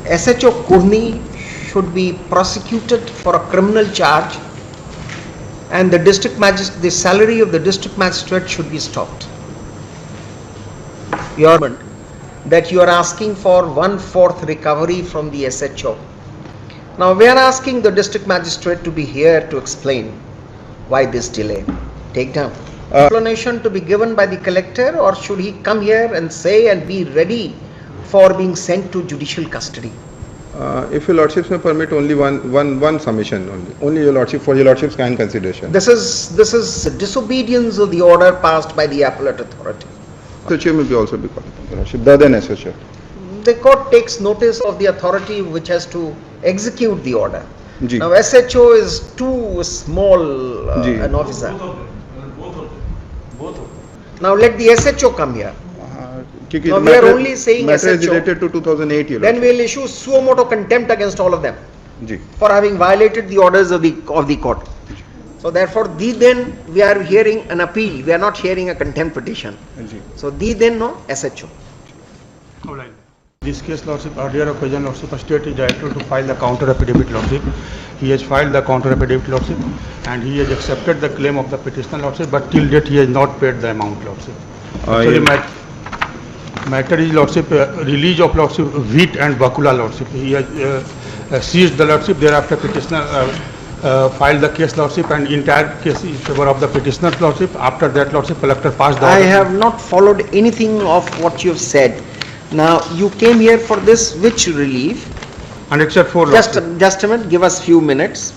SHO Kurni should be prosecuted for a criminal charge, and the salary of the district magistrate should be stopped. That you are asking for 1/4 recovery from the SHO. Now we are asking the district magistrate to be here to explain why this delay. Take down. Explanation to be given by the collector, or should he come here and say and be ready for being sent to judicial custody? If your lordships may permit, only one submission only your lordship, for your lordship's kind consideration. This is disobedience of the order passed by the appellate authority. SHO may be also be called upon, your lordship, other than SHO. The court takes notice of the authority which has to execute the order. Ji. Now SHO is too small an officer. Both of them. Now let the SHO come here. Now we are only saying matter is SHO. related to 2008. Your Then we lordship. will issue suo motu contempt against all of them Ji. for having violated the orders of the court. So therefore, then we are hearing an appeal. We are not hearing a contempt petition. Ji. So then no SHO. This case, lordship, earlier occasion, lordship, state is directed to file the counter affidavit, lordship. He has filed the counter affidavit, lordship, and he has accepted the claim of the petitioner, lordship, but till date he has not paid the amount, lordship. Actually, matter is, lordship, release of, lordship, wheat and bakula, lordship. He has seized the, lordship. Thereafter petitioner filed the case, lordship, and entire case in favor of the petitioner, lordship. After that, lordship, collector passed the I order. have not followed anything of what you have said. Now you came here for this which relief? And except for, Just lordship. a minute. Give us few minutes.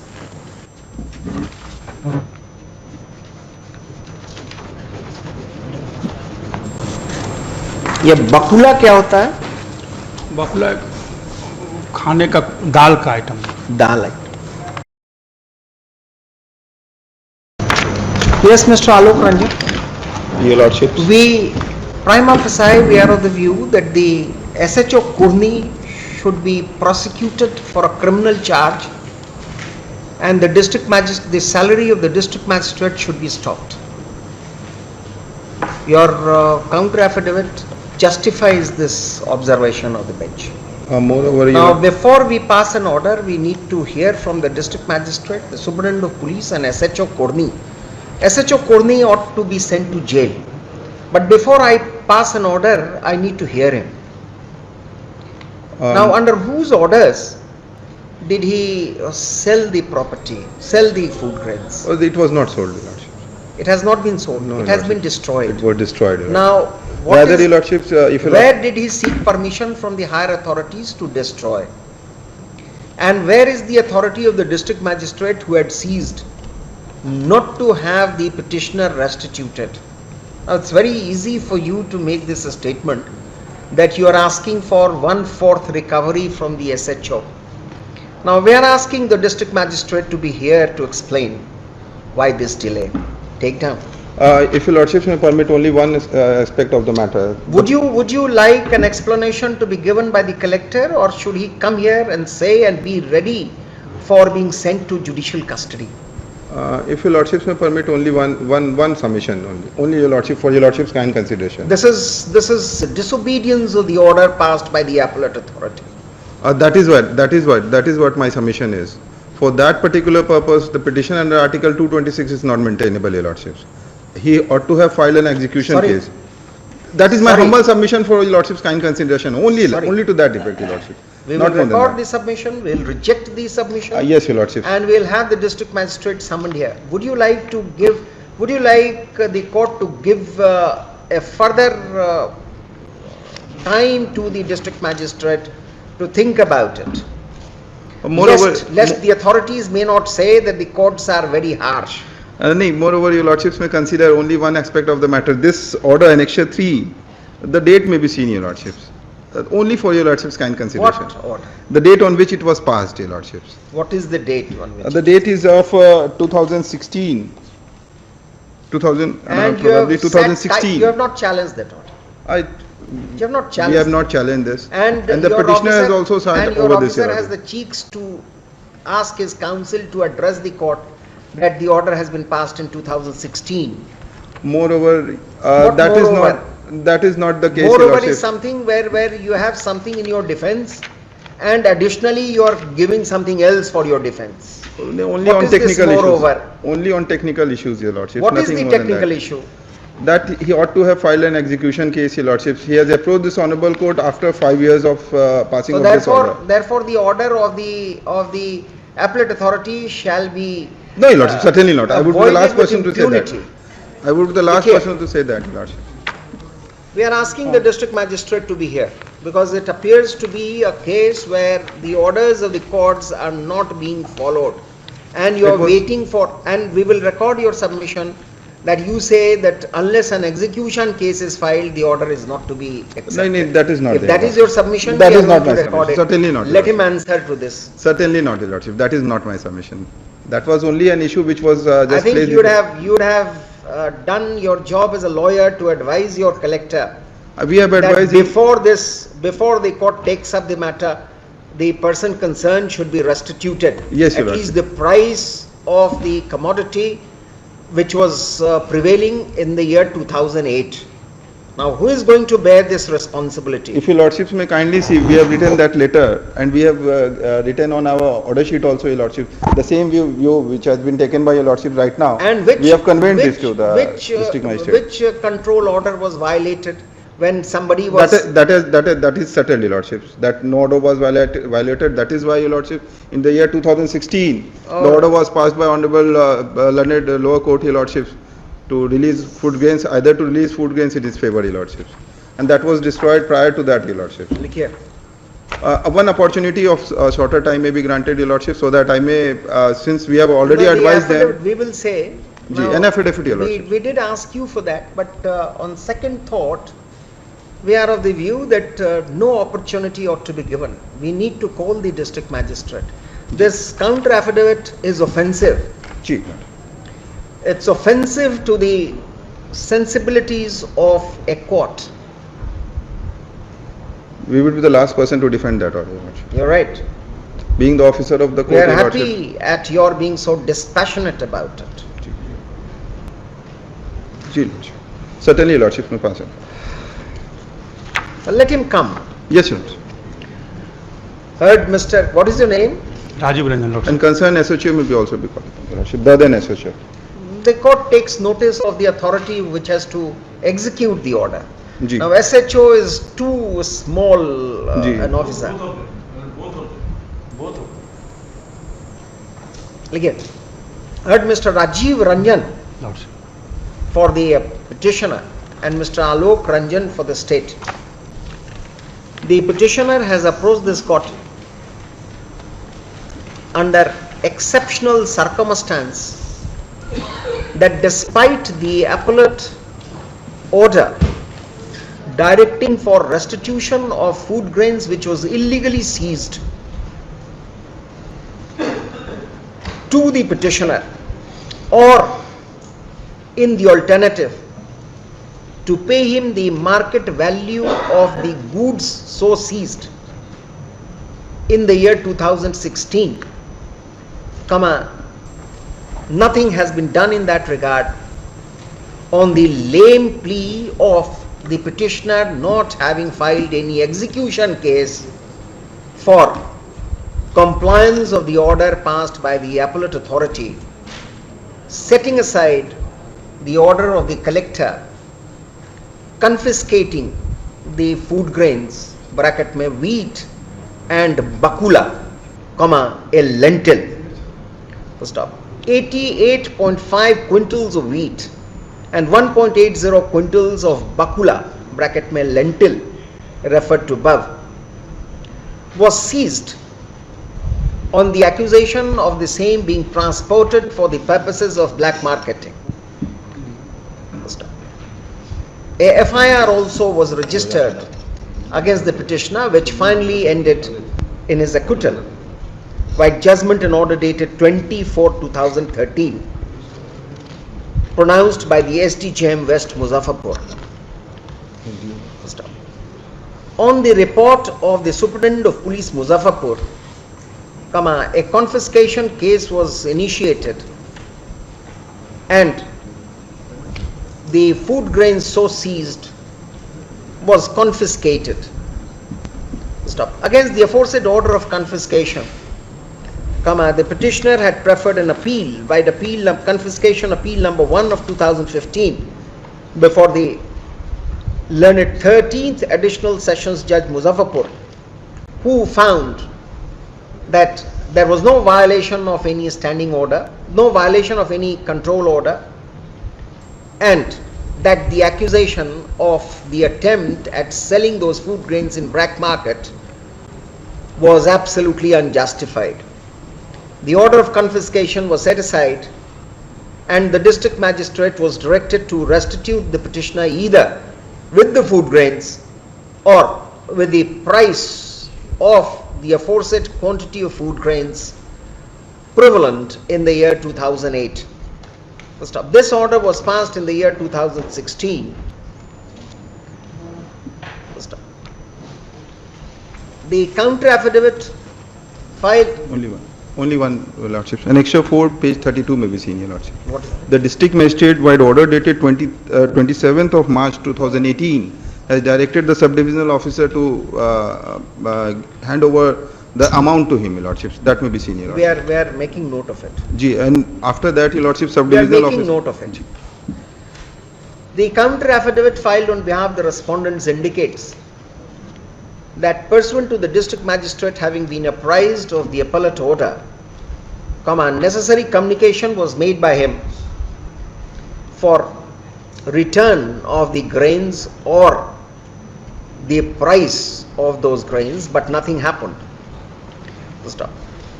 ये बकुला क्या होता है? बकुला खाने का दाल का item. दाल है। Yes, Mr. Alok Ranjan. Your lordship. We, prima facie, we are of the view that the SHO Kurni should be prosecuted for a criminal charge, and the salary of the district magistrate should be stopped. Your counter affidavit justifies this observation of the bench. Moreover, Now, before we pass an order, we need to hear from the district magistrate, the superintendent of police, and SHO Kurni. SHO Kurni ought to be sent to jail. But before I pass an order, I need to hear him. Now, under whose orders did he sell the property, sell the food grains? it was not sold, your lordship. It has not been sold. No, it your has been lordship. destroyed. It was destroyed. Your Now, what rather, is- your lordships, if you where did he seek permission from the higher authorities to destroy? And where is the authority of the district magistrate who had seized not to have the petitioner restituted? Now, it's very easy for you to make this a statement that you are asking for 1/4 recovery from the SHO. Now, we are asking the district magistrate to be here to explain why this delay. Take down. if your lordships may permit, only one aspect of the matter. Would you like an explanation to be given by the collector, or should he come here and say and be ready for being sent to judicial custody? If your lordships may permit, only one submission only your lordship, for your lordship's kind consideration. This is disobedience of the order passed by the appellate authority. That is what my submission is. For that particular purpose, the petition under Article 226 is not maintainable, your lordships. He ought to have filed an execution Sorry. case. That is my Sorry. humble submission for your lordship's kind consideration. Only to that effect, your lordship. We Not will more than record that. the submission, we will reject the submission. Yes, your lordship. And we will have the district magistrate summoned here. Would you like the court to give a further time to the district magistrate to think about it? Lest the authorities may not say that the courts are very harsh. Moreover, your lordships may consider only one aspect of the matter. This order, Annexure 3, the date may be seen, your lordships. Only for your lordship's kind consideration. What order? The date on which it was passed, your lordships. What is the date on which? The date is of 2016. 2000, And probably 2016. you have not challenged that order. You have not challenged. We have not challenged this. And the your petitioner has officer- also signed and your over this. officer your has order. the cheeks to ask his counsel to address the court that the order has been passed in 2016. Moreover, What that is not the case, your Moreover lordship. is something where you have something in your defense and additionally you are giving something else for your defense. Only What on is this technical issues. moreover? Only on technical issues, Your Lordship. What is Nothing the more than technical that. issue? That he ought to have filed an execution case, Your Lordship. He has approached this honourable court after 5 years of passing So of this order. therefore the order of the appellate authority shall be No, Your Lordship, certainly not. I would be the voided last with person to say that. impunity. I would be the last Look here. person to say that, Your Lordship. We are asking the district magistrate to be here because it appears to be a case where the orders of the courts are not being followed, and you It are was- waiting for, and we will record your submission that you say that unless an execution case is filed, the order is not to be accepted. No, that is not If there, that is Lordship. your submission, That we are is not going to my record it. submission. Certainly not, Let him Lordship. answer to this. Certainly not, Your Lordship. That is not my submission. That was only an issue which was just I think placed you would before- have done your job as a lawyer to advise your collector We have that advised him. before the court takes up the matter, the person concerned should be restituted. Yes, Your At Lordship. least the price of the commodity which was prevailing in the year 2008. Now, who is going to bear this responsibility? If your lordships may kindly see, we have written that letter and we have written on our order sheet also, your lordship, the same view which has been taken by your lordship right now. And which we have conveyed this which- to the which, district magistrate. Which control order was violated when somebody was? That is settled, your lordships. That no order was violated. That is why, your lordship, in the year 2016, Oh. the order was passed by Honorable learned lower court, your lordships, to release food grains, either to release food grains in his favor, your lordships, and that was destroyed prior to that, your lordships. Look here. One opportunity of shorter time may be granted, your lordship, so that I may, since we have already No, the advised them. affidavit, we will say. Ji, now, an affidavit, your we, lordship. we did ask you for that, but on second thought, we are of the view that no opportunity ought to be given. We need to call the district magistrate. This counter affidavit is offensive. Ji. It's offensive to the sensibilities of a court. We will be the last person to defend that order, your lordship. You're right. Being the officer of the court, We are your lordship. happy at your being so dispassionate about it. Ji, lordship. Certainly, your lordship, no pass. Well, let him come. Yes, your lordship. Heard Mr. What is your name? Rajiv Ranjan, Lordship. And concerned SHO may be also be called, your lordship, the then SHO. The court takes notice of the authority which has to execute the order. Ji. Now SHO is too small Ji. an officer. Again, heard Mr. Rajiv Ranjan Lordship. for the petitioner and Mr. Alok Ranjan for the state. The petitioner has approached this court under exceptional circumstance that despite the appellate order directing for restitution of food grains which was illegally seized to the petitioner, or in the alternative to pay him the market value of the goods so seized in the year 2016, nothing has been done in that regard, on the lame plea of the petitioner not having filed any execution case for compliance of the order passed by the appellate authority, setting aside the order of the collector confiscating the food grains bracket mein wheat and bakula, a lentil, first off, 88.5 quintals of wheat and 1.80 quintals of bakula bracket mein lentil referred to above was seized on the accusation of the same being transported for the purposes of black marketing. First off, a FIR also was registered against the petitioner, which finally ended in his acquittal by judgment and order dated 24/2013, pronounced by the SDJM West Muzaffarpur. On the report of the Superintendent of Police Muzaffarpur, a confiscation case was initiated and the food grains so seized was confiscated Stop. Against the aforesaid order of confiscation, the petitioner had preferred an appeal by the confiscation appeal number 1 of 2015 before the learned 13th additional sessions judge Muzaffarpur, who found that there was no violation of any standing order, no violation of any control order, and that the accusation of the attempt at selling those food grains in black market was absolutely unjustified. The order of confiscation was set aside and the district magistrate was directed to restitute the petitioner either with the food grains or with the price of the aforesaid quantity of food grains prevalent in the year 2008. Stop. This order was passed in the year 2016. Stop. The counter affidavit filed. Only one, Your Lordship. Annexure 4, page 32 may be seen, Your Lordship. What is that? The district magistrate, by order dated 27th of March 2018, has directed the subdivisional officer to hand over the amount to him, Your Lordship. That may be seen, Your Lordship. We are making note of it. Ji, and after that, Your Lordship, We are subdivisional officer. making note of it. The counter affidavit filed on behalf of the respondents indicates that pursuant to the district magistrate having been apprised of the appellate order, necessary communication was made by him for return of the grains or the price of those grains, but nothing happened. Stop.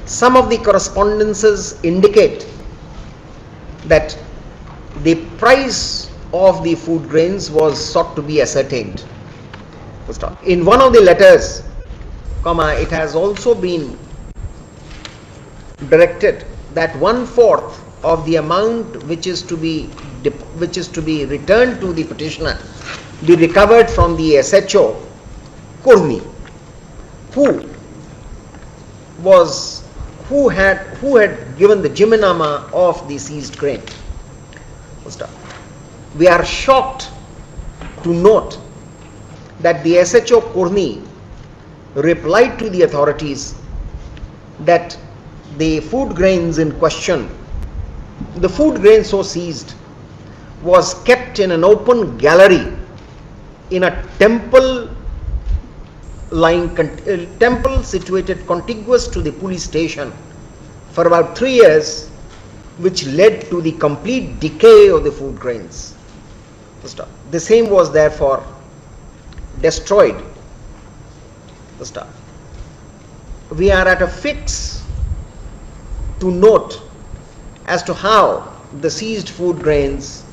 Some of the correspondences indicate that the price of the food grains was sought to be ascertained. Stop. In one of the letters, it has also been directed that 1/4 of the amount which is to be returned to the petitioner be recovered from the SHO Kurmi, who had given the jiminama of the seized grain. Stop. We are shocked to note that the SHO Kurni replied to the authorities that the food grains in question, the food grain so seized, was kept in an open gallery in a temple situated contiguous to the police station for about 3 years, which led to the complete decay of the food grains. The same was therefore destroyed. We are at a fix to note as to how the seized food grains,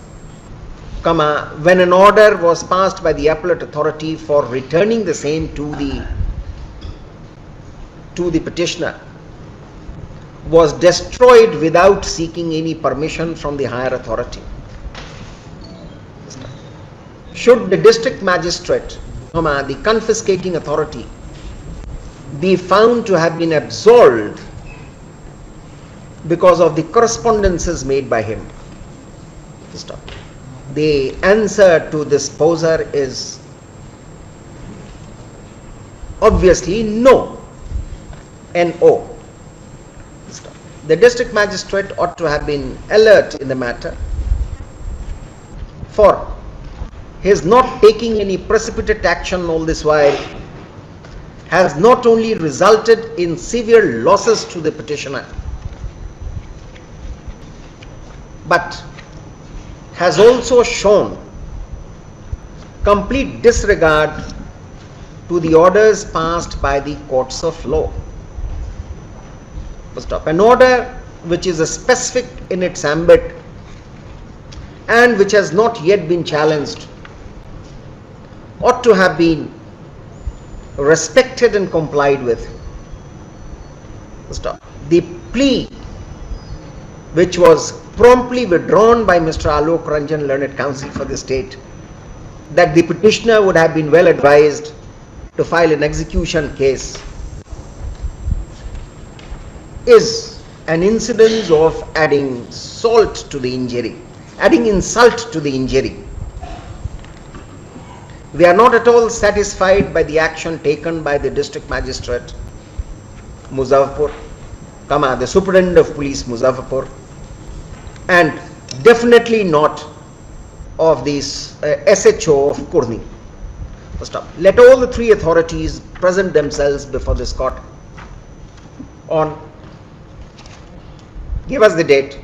when an order was passed by the appellate authority for returning the same to the petitioner, was destroyed without seeking any permission from the higher authority. Should the district magistrate, the confiscating authority, be found to have been absolved because of the correspondences made by him, the answer to this poser is obviously no. No. The district magistrate ought to have been alert in the matter, for his not taking any precipitate action all this while has not only resulted in severe losses to the petitioner, but has also shown complete disregard to the orders passed by the courts of law. An order which is specific in its ambit and which has not yet been challenged ought to have been respected and complied with. The plea which was promptly withdrawn by Mr. Alok Ranjan, Learned Counsel for the state, that the petitioner would have been well advised to file an execution case, is an incidence of adding salt to the injury, adding insult to the injury. We are not at all satisfied by the action taken by the district magistrate Muzaffarpur, the superintendent of police Muzaffarpur, and definitely not of this SHO of Kurni. First up, let all the three authorities present themselves before this court on, give us the date,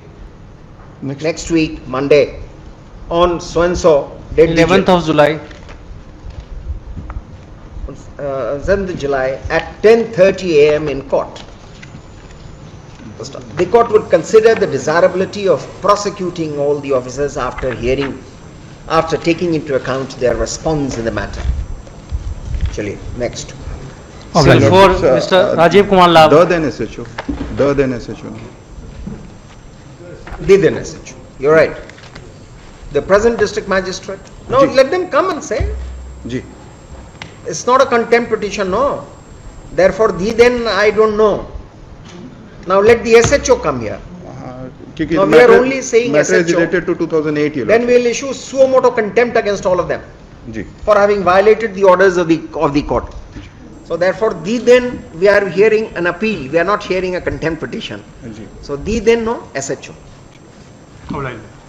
next week, Monday, on so and so, date 11th of July. 7th July at 10:30 a.m. in court. First up, the court would consider the desirability of prosecuting all the officers after taking into account their response in the matter. Chaliye, next. Sir, for Mr. Rajiv Kumar Lal. The then SHO. The then SHO. The then SHO. You're right. The present district magistrate. No, Ji. let them come and say. Ji. It's not a contempt petition, no. Therefore, the then I don't know. Now let the SHO come here. क्योंकि No, we are only saying matter is SHO. related to 2008, Your Then Lordship. we'll issue suo moto contempt against all of them Ji. for having violated the orders of the court. So therefore, the then we are hearing an appeal. We are not hearing a contempt petition. Ji. So the then no SHO. How like that?